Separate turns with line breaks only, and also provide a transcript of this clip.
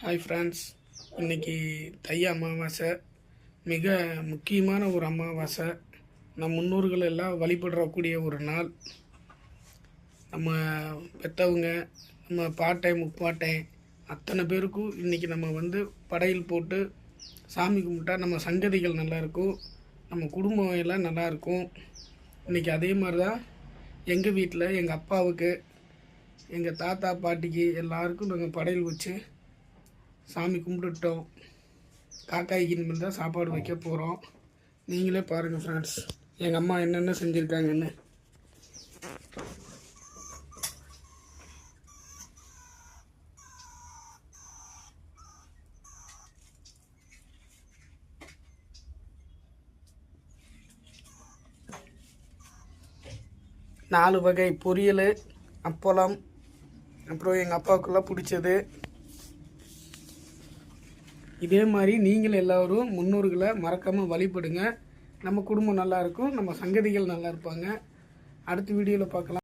Hi friends, இன்றைக்கி தை அமாவாசை. மிக முக்கியமான ஒரு அமாவாசை. நம் முன்னோர்கள் எல்லாம் வழிபடக்கூடிய ஒரு நாள். நம்ம பெற்றவங்க, நம்ம பாட்டை முப்பாட்டை அத்தனை பேருக்கும் இன்றைக்கி நம்ம படையல் போட்டு சாமி கும்பிட்டா நம்ம சங்கதிகள் நல்லாயிருக்கும், நம்ம குடும்பம் எல்லாம் நல்லாயிருக்கும். இன்றைக்கி அதே மாதிரி தான் எங்கள் வீட்டில் எங்கள் அப்பாவுக்கு, எங்கள் தாத்தா பாட்டிக்கு எல்லாருக்கும் நாங்கள் படையல் வச்சு சாமி கும்பிட்டுட்டோம். காக்காய்க்கு இனிமேல் தான் சாப்பாடு வைக்க போகிறோம். நீங்களே பாருங்கள் ஃப்ரெண்ட்ஸ், எங்கள் அம்மா என்னென்ன செஞ்சுருக்காங்கன்னு. நாலு வகை பொரியல், அப்பளம், அப்புறம் எங்கள் அப்பாவுக்கெல்லாம் பிடிச்சது. இதே மாதிரி நீங்கள் எல்லோரும் முன்னோர்களை மறக்காமல் வழிபடுங்க. நம்ம குடும்பம் நல்லாயிருக்கும், நம்ம சங்கதிகள் நல்லா இருப்பாங்க. அடுத்த வீடியோவில் பார்க்கலாம்.